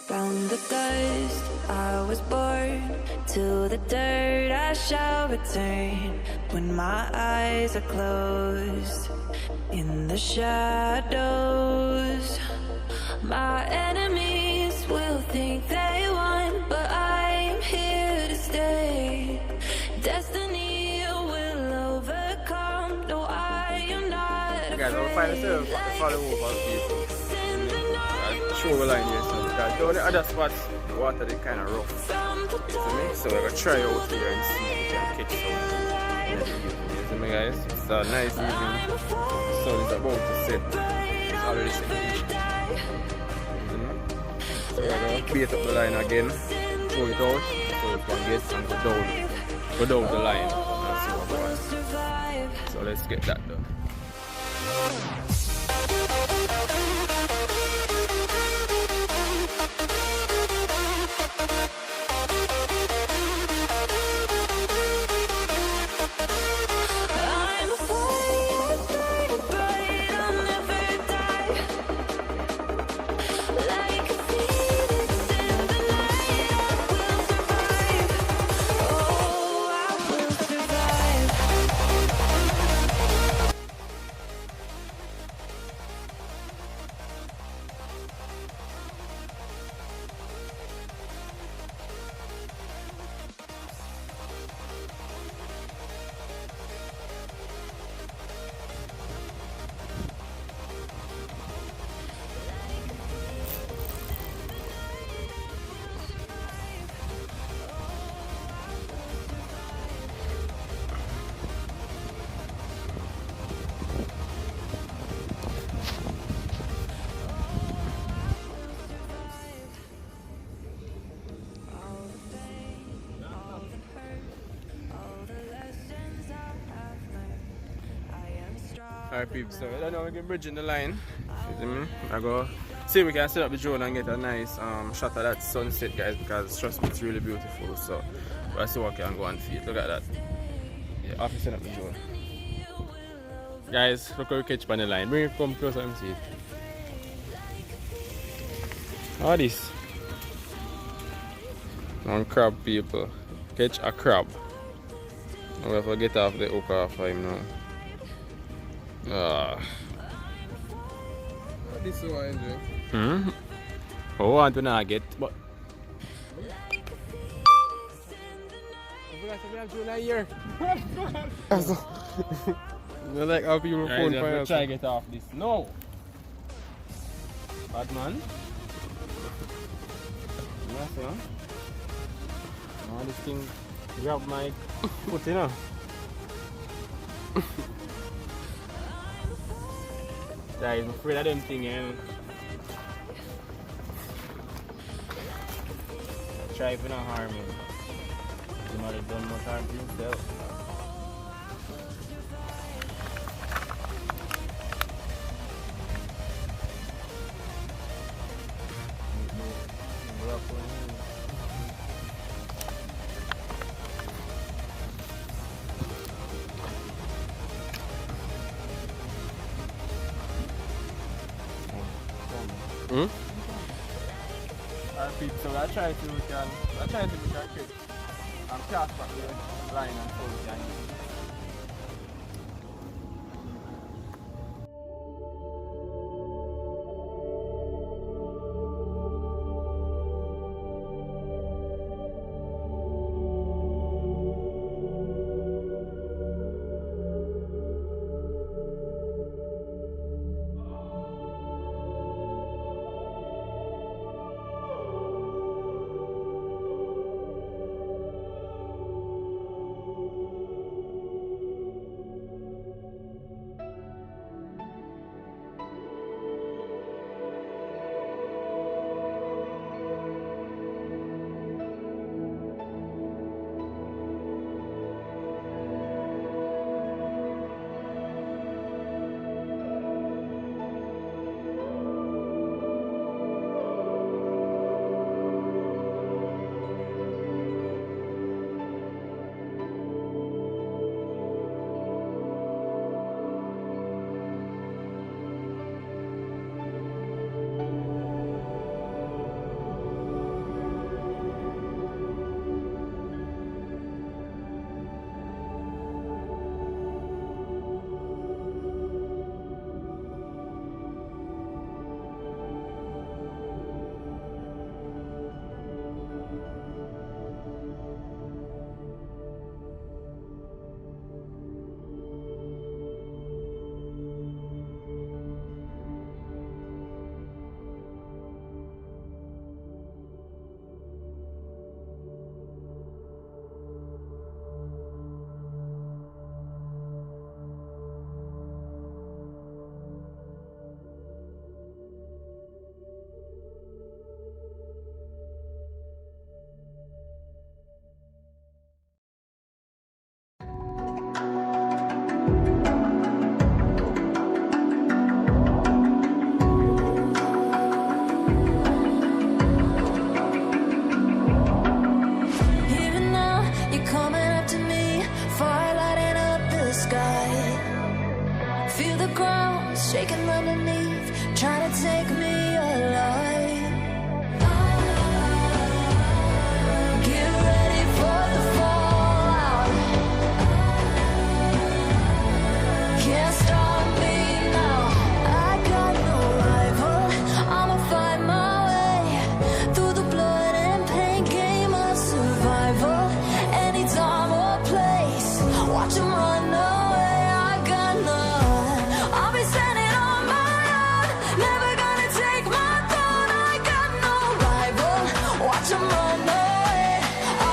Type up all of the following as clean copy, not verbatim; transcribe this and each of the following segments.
From the dust I was born, to the dirt I shall return. When my eyes are closed, in the shadows, my enemies will think they won, but I am here to stay. Destiny will overcome. No, I am not You guys will find yourself follow over people. Show the line here, so because down the other spots, the water is kind of rough. You see me? So we're going to try out here and see if we can catch some. You see me, guys? It's a nice evening. The sun is about to set. It's already set. So we're going to bait up the line again, throw it out, so we can get and go down the line and see what goes. So let's get that done. Alright peeps, so I know we can bridge in the line. You see me? I go see if we can set up the drone and get a nice shot of that sunset, guys, because trust me, it's really beautiful. So we'll see what we can go and feed. Look at that. Yeah, after set up the drone. Guys, look how we catch on the line. Bring it come closer and see it. How this? One crab, people. Catch a crab. We have to get off the hook off him now. This is what I enjoy. I want to not get, but You like how people phone fire? Try to get off this. No! Bad man. Yes, man. Oh, this thing grab my foot, you know. Guys, I'm afraid of them thing, and try if you not harm him. You might have done much harm to yourself. Alright people, so I try to we can catch and cast back the line and so we can shaking underneath, trying to take me alive. Get ready for the fallout. Can't stop me now. I got no rival. I'ma find my way through the blood and pain game of survival. Any time or place, watch 'em run away. I got none. I'll be standing on my own, never gonna take my throne. I got no rival. Watch 'em run away.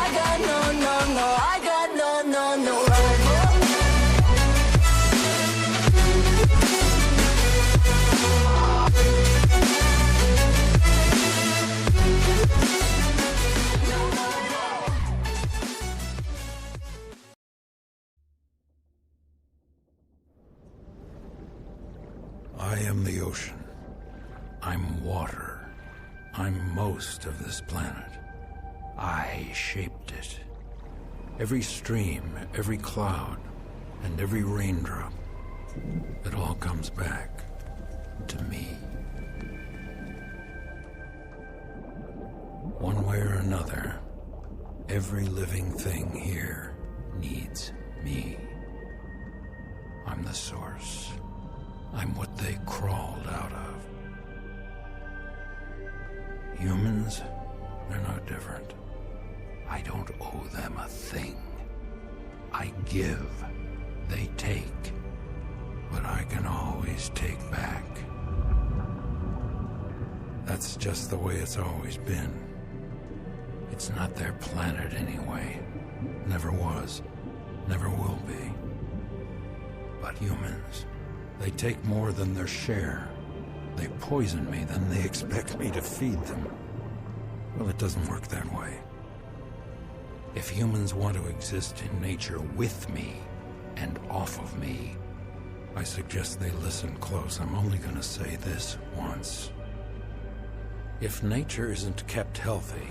I got no, no, no. I got no, no, no rival. I am the ocean. I'm water. I'm most of this planet. I shaped it. Every stream, every cloud, and every raindrop, it all comes back to me. One way or another, every living thing here needs me. I'm the source. I'm what they crawled out of. Humans, they're no different. I don't owe them a thing. I give, they take, but I can always take back. That's just the way it's always been. It's not their planet anyway. Never was, never will be. But humans, they take more than their share. They poison me, then they expect me to feed them. Well, it doesn't work that way. If humans want to exist in nature with me and off of me, I suggest they listen close. I'm only going to say this once. If nature isn't kept healthy,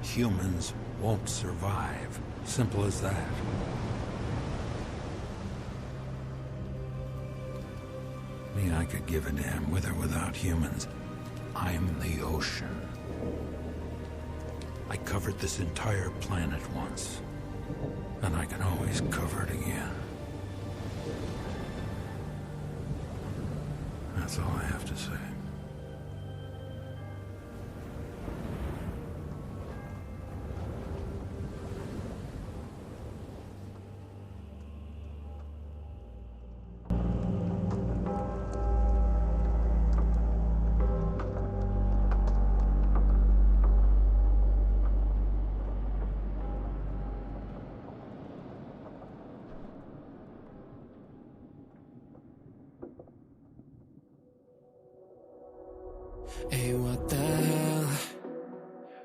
humans won't survive. Simple as that. Me, I could give a damn with or without humans. I'm the ocean. I covered this entire planet once, and I can always cover it again. That's all I have to say. Hey, what the hell?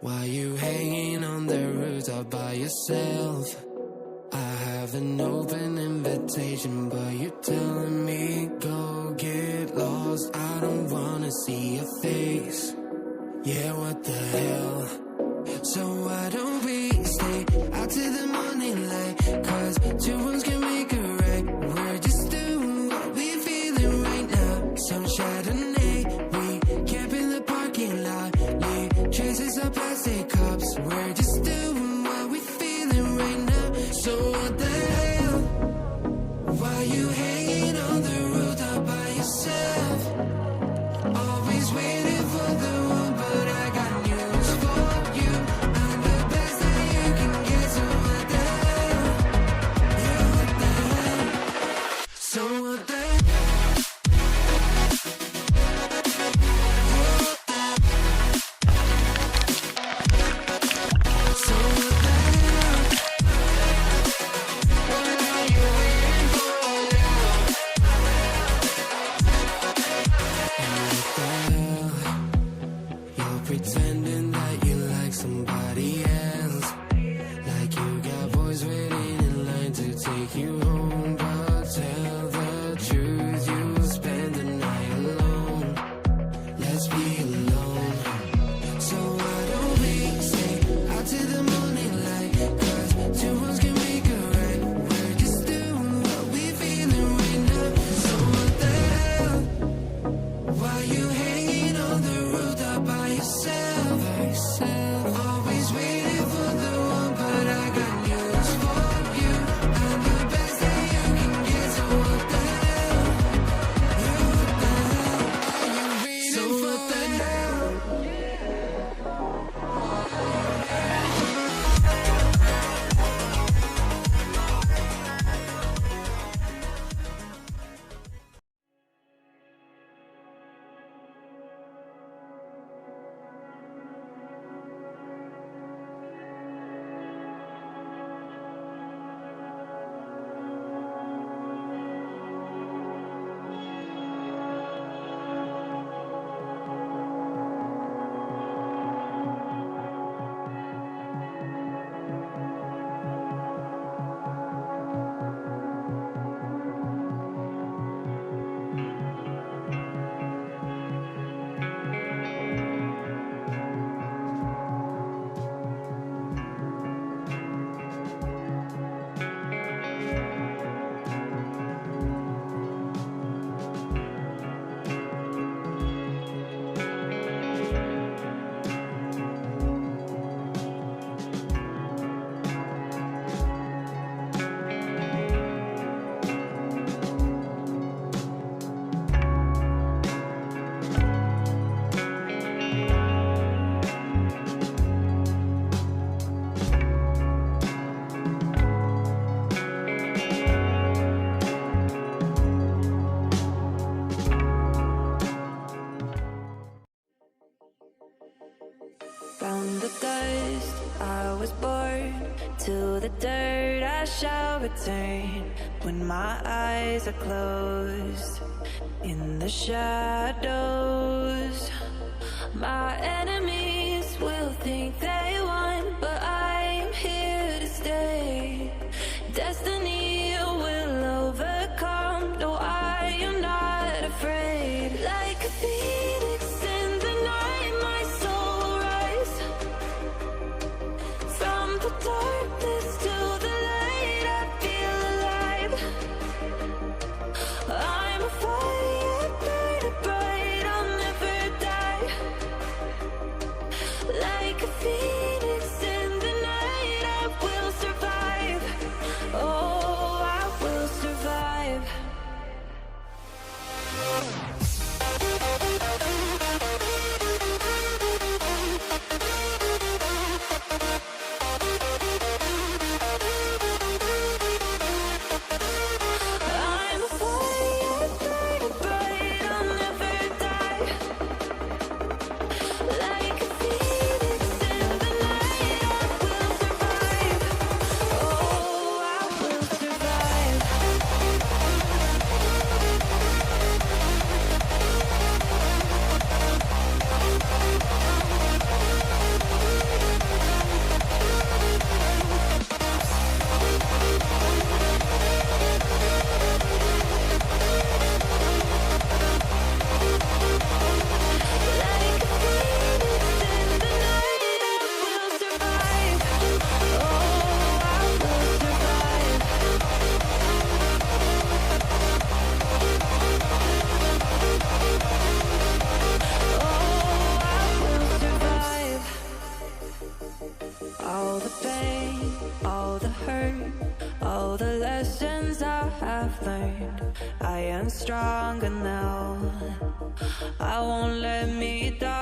Why you hanging on the rooftop by yourself? I have an open invitation, but you're telling me go get lost. I don't wanna see your face. Yeah, what the hell? So why don't we stay out till the morning light? 'Cause two wrongs can make a right. We're just doing what we feeling right now. Some Chardonnay, we camp in the parking lot. Leave traces of plastic cups. We're just doing what we feeling right now. So what the hell? Why you hanging on the rooftop by yourself? Always waiting for the one, but I got news for you. I'm the best that you can get. So what the hell? Yeah, what the hell? So what the hell? Pretending that you like somebody else, like you got boys waiting in line to take you home. But tell the truth, you'll spend the night alone. Let's be alone. So why don't we stay out till the morning light? 'Cause two wrongs can make a right. We're just doing what we feeling right now. So what the hell? From the dust I was born, to the dirt I shall return. When my eyes are closed, in the shadows, my enemies will think they won, but I am here to stay. Destiny will overcome, no, I am not afraid. Like a phoenix in the night, my soul will rise. From the darkness to the light, I feel alive. I'm a fire, burning bright, I'll never die. Like a phoenix in the night, I will survive. Oh, I will survive. I'm a fire, burning bright, I'll never die. Like a phoenix in the night, I will survive. Oh, I will survive. Like a phoenix in the night, I will survive. Oh, I will survive. Oh, I will survive. All the pain, all the hurt, all the lessons I have learned, I am stronger now. I won't let me die.